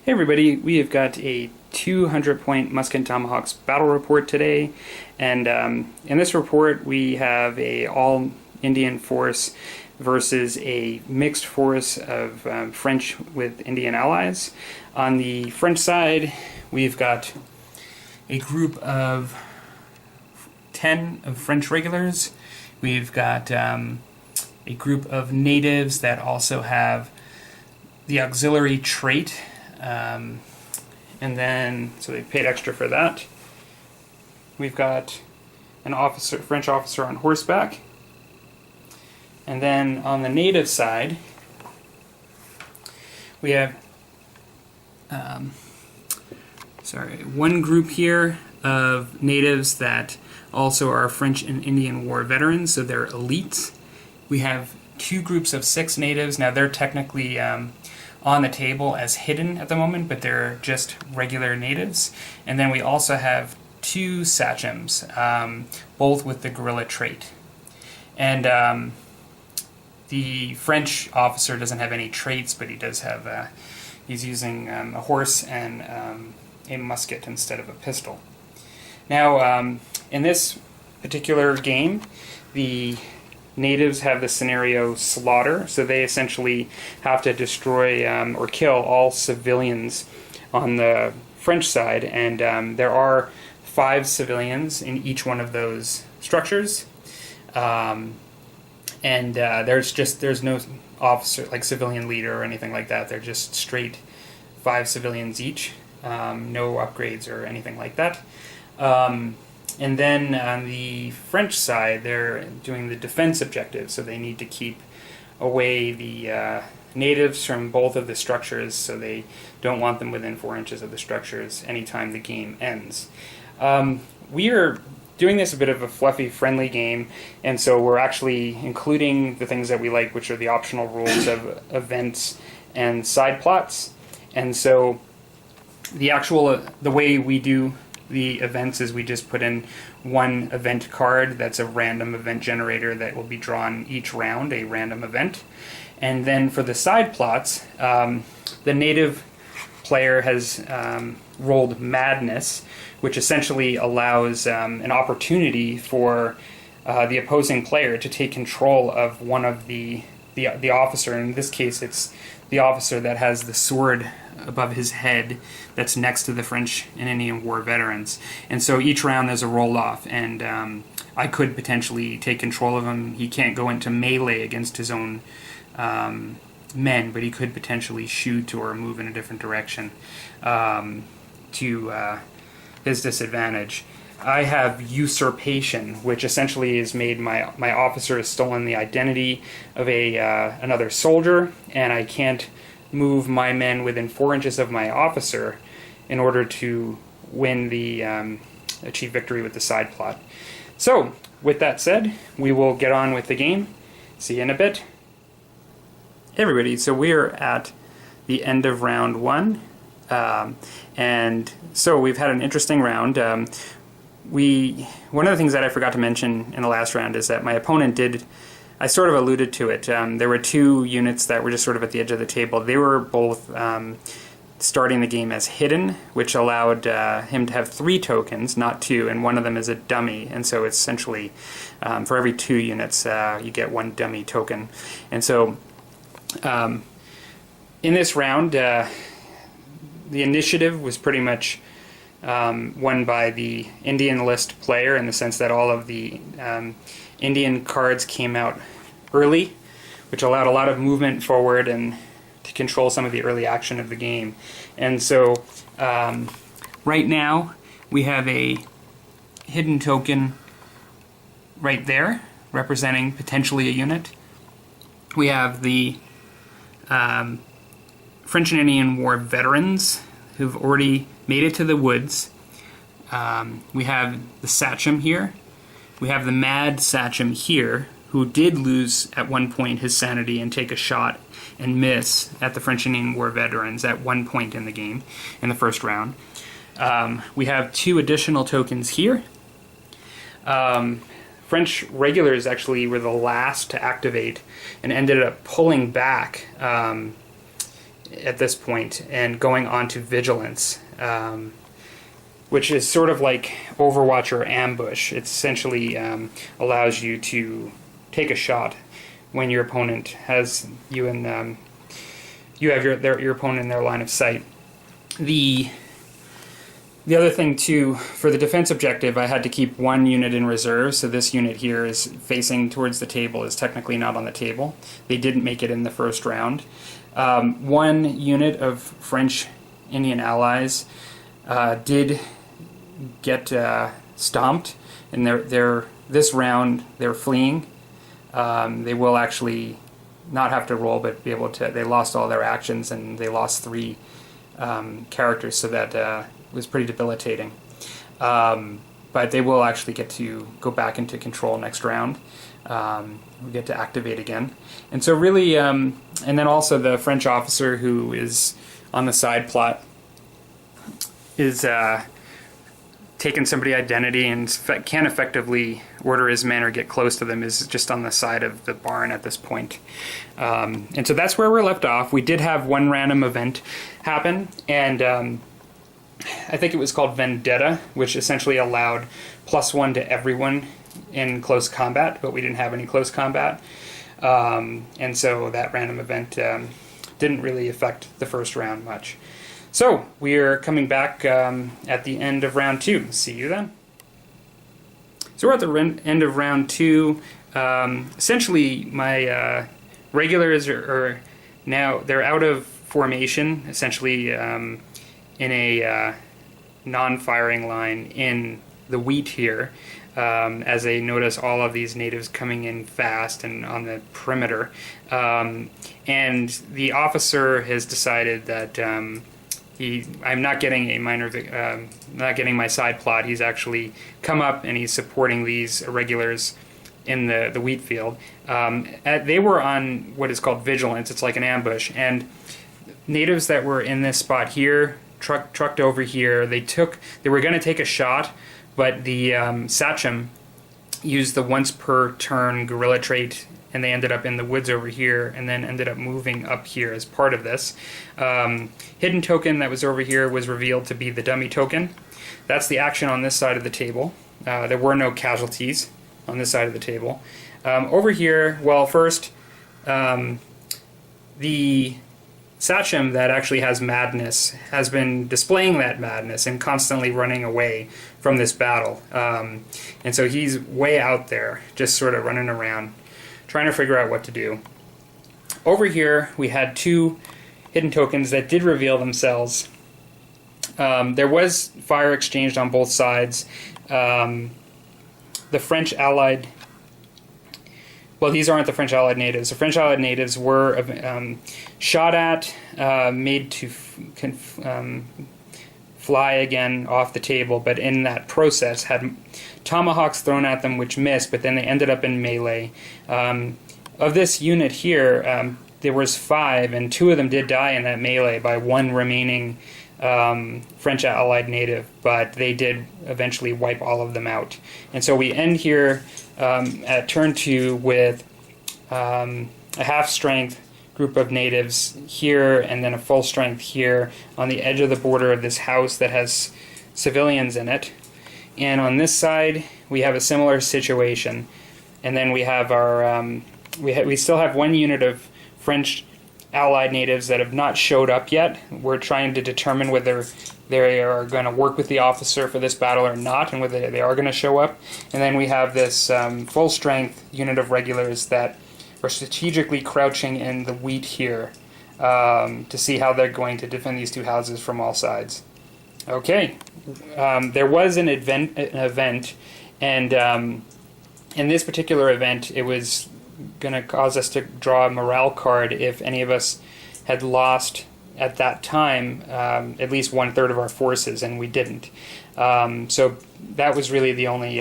Hey everybody, we have got a 200-point Muskets and Tomahawks battle report today, and in this report we have a all-Indian force versus a mixed force of French with Indian allies. On the French side, we've got a group of 10 of French regulars. We've got a group of natives that also have the auxiliary trait. And then, so they paid extra for that. We've got an officer, French officer on horseback. And then on the native side, we have, one group here of natives that also are French and Indian War veterans, so they're elites. We have two groups of 6 natives. Now they're technically on the table as hidden at the moment, but they're just regular natives. And then we also have 2 sachems, both with the guerrilla trait. And the French officer doesn't have any traits, but he does have, he's using a horse and a musket instead of a pistol. Now, in this particular game, the natives have the scenario slaughter, so they essentially have to destroy or kill all civilians on the French side, and there are 5 civilians in each one of those structures, and there's no officer, like civilian leader or anything like that. They're just straight 5 civilians each, no upgrades or anything like that. And then on the French side, they're doing the defense objective, so they need to keep away the natives from both of the structures, so they don't want them within 4 inches of the structures anytime the game ends. We are doing this a bit of a fluffy, friendly game, and so we're actually including the things that we like, which are the optional rules of events and side plots. And so the way we do the events is we just put in one event card that's a random event generator that will be drawn each round, a random event. And then for the side plots, the native player has rolled Madness, which essentially allows an opportunity for the opposing player to take control of one of the officer. In this case, it's the officer that has the sword above his head that's next to the French and Indian War veterans. And so each round there's a roll-off, and I could potentially take control of him. He can't go into melee against his own men, but he could potentially shoot or move in a different direction to his disadvantage. I have Usurpation, which essentially has made my officer has stolen the identity of another soldier, and I can't move my men within 4 inches of my officer in order to win the achieve victory with the side plot. So, with that said, we will get on with the game. See you in a bit. Hey everybody, so we are at the end of round 1, and so we've had an interesting round. One of the things that I forgot to mention in the last round is that my opponent I sort of alluded to it. There were 2 units that were just sort of at the edge of the table. They were both starting the game as hidden, which allowed him to have 3 tokens, not 2, and one of them is a dummy. And so it's essentially, for every 2 units, you get 1 dummy token. And so in this round, the initiative was pretty much won by the Indian list player, in the sense that all of the Indian cards came out early, which allowed a lot of movement forward and to control some of the early action of the game. And so right now we have a hidden token right there representing potentially a unit. We have the French and Indian War veterans who've already made it to the woods. We have the Sachem here. We have the Mad Sachem here, who did lose at one point his sanity and take a shot and miss at the French and Indian War veterans at one point in the game, in the first round. We have 2 additional tokens here. French regulars actually were the last to activate and ended up pulling back at this point and going on to Vigilance, which is sort of like Overwatch or Ambush. It essentially allows you to take a shot when your opponent has you in you have your opponent in their line of sight. The other thing too, for the defense objective, I had to keep one unit in reserve, so this unit here is facing towards the table, is technically not on the table. They didn't make it in the first round. One unit of French Indian allies did get stomped, and this round they're fleeing. They will actually not have to roll, but be able to. They lost all their actions, and they lost 3 characters, so that was pretty debilitating. But they will actually get to go back into control next round. We get to activate again. And so really, and then also the French officer who is on the side plot is taking somebody's identity and can't effectively order his men or get close to them, is just on the side of the barn at this point. And so that's where we're left off. We did have one random event happen, and I think it was called Vendetta, which essentially allowed +1 to everyone in close combat, but we didn't have any close combat. And so that random event didn't really affect the first round much. So we're coming back at the end of round 2. See you then. So we're at the end of round 2. Essentially, my regulars are now, they're out of formation, essentially in a non-firing line in the wheat here, as they notice all of these natives coming in fast and on the perimeter. And the officer has decided that I'm not getting a not getting my side plot. He's actually come up and he's supporting these irregulars in the wheat field. They were on what is called Vigilance. It's like an ambush, and natives that were in this spot here trucked over here. They were going to take a shot, but the Sachem used the once per turn guerrilla trait, and they ended up in the woods over here, and then ended up moving up here as part of this. Hidden token that was over here was revealed to be the dummy token. That's the action on this side of the table. There were no casualties on this side of the table. Over here, well, first, the Sachem that actually has madness has been displaying that madness and constantly running away from this battle. And so he's way out there, just sort of running around, trying to figure out what to do. Over here, we had 2 hidden tokens that did reveal themselves. There was fire exchanged on both sides. The French allied... Well, these aren't the French allied natives. The French allied natives were shot at, made to fly again off the table, but in that process had tomahawks thrown at them which missed, but then they ended up in melee. Of this unit here, there was 5, and 2 of them did die in that melee by one remaining French allied native, but they did eventually wipe all of them out. And so we end here at turn 2 with a half-strength group of natives here, and then a full strength here on the edge of the border of this house that has civilians in it. And on this side, we have a similar situation. And then we have our we still have 1 unit of French allied natives that have not showed up yet. We're trying to determine whether they are going to work with the officer for this battle or not, and whether they are going to show up. And then we have this full-strength unit of regulars that are strategically crouching in the wheat here to see how they're going to defend these 2 houses from all sides. Okay, there was an event, and in this particular event, it was going to cause us to draw a morale card if any of us had lost at that time at least 1/3 of our forces, and we didn't. So that was really the only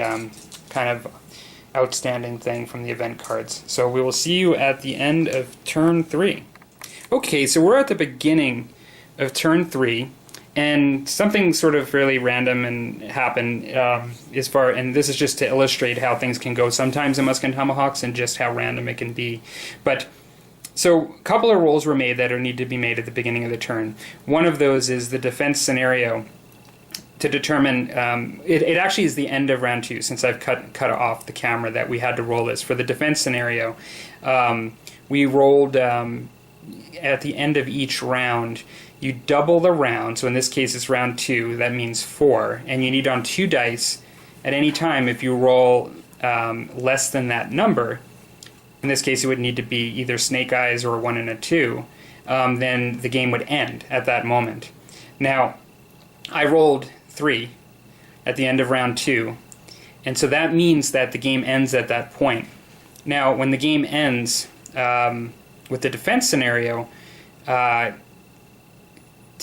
kind of outstanding thing from the event cards. So we will see you at the end of turn 3. Okay, so we're at the beginning of turn 3, and something sort of really random and happened and this is just to illustrate how things can go sometimes in Muskets and Tomahawks and just how random it can be. But So a couple of rolls were made that need to be made at the beginning of the turn. One of those is the defense scenario to determine, it actually is the end of round 2, since I've cut off the camera that we had to roll this. For the defense scenario, we rolled at the end of each round, you double the round, so in this case it's round 2, that means 4, and you need on 2 dice at any time. If you roll less than that number, in this case it would need to be either snake eyes or a 1 and a 2, then the game would end at that moment. Now, I rolled 3 at the end of round 2, and so that means that the game ends at that point. Now, when the game ends, with the defense scenario, to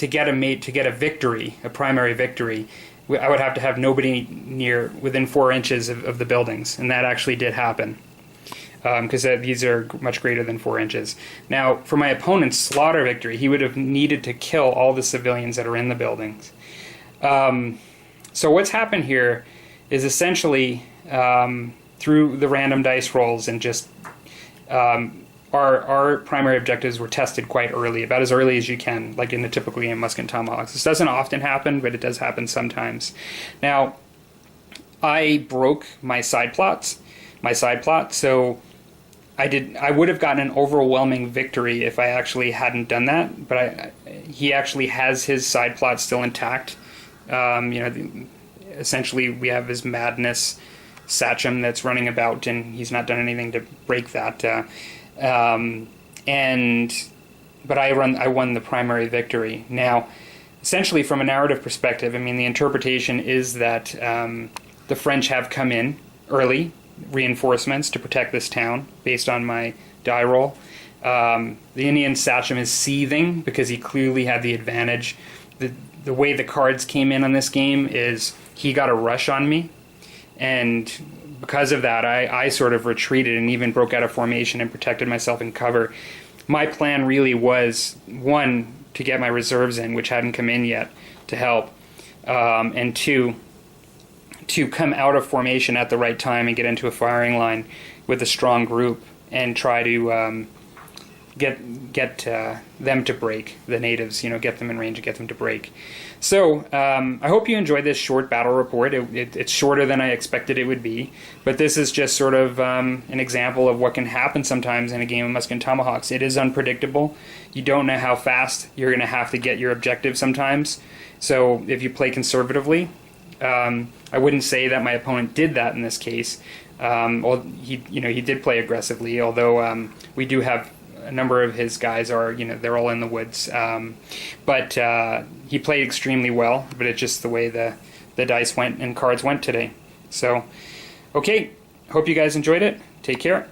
get a victory, a primary victory, I would have to have nobody within 4 inches of the buildings, and that actually did happen, because these are much greater than 4 inches. Now, for my opponent's slaughter victory, he would have needed to kill all the civilians that are in the buildings. So what's happened here is essentially, through the random dice rolls and just our primary objectives were tested quite early, about as early as you can, like in the typical game of Muskets and Tomahawks. This doesn't often happen, but it does happen sometimes. Now, I broke my side plot, so I would have gotten an overwhelming victory if I actually hadn't done that, but he actually has his side plot still intact. Essentially we have his madness Sachem that's running about, and he's not done anything to break that. But I won the primary victory. Now, essentially from a narrative perspective, I mean, the interpretation is that the French have come in early, reinforcements to protect this town, based on my die roll. The Indian Sachem is seething because he clearly had the advantage. The way the cards came in on this game is he got a rush on me, and because of that, I sort of retreated and even broke out of formation and protected myself in cover. My plan really was, 1, to get my reserves in, which hadn't come in yet, to help, and 2, to come out of formation at the right time and get into a firing line with a strong group and try to get them to break, the natives, get them in range and get them to break. So I hope you enjoyed this short battle report. It's shorter than I expected it would be, but this is just sort of an example of what can happen sometimes in a game of Muskets and Tomahawks. It is unpredictable. You don't know how fast you're going to have to get your objective sometimes. So if you play conservatively, I wouldn't say that my opponent did that in this case. Well, he did play aggressively, although we do have a number of his guys are, they're all in the woods. But he played extremely well, but it's just the way the dice went and cards went today. So, okay, hope you guys enjoyed it. Take care.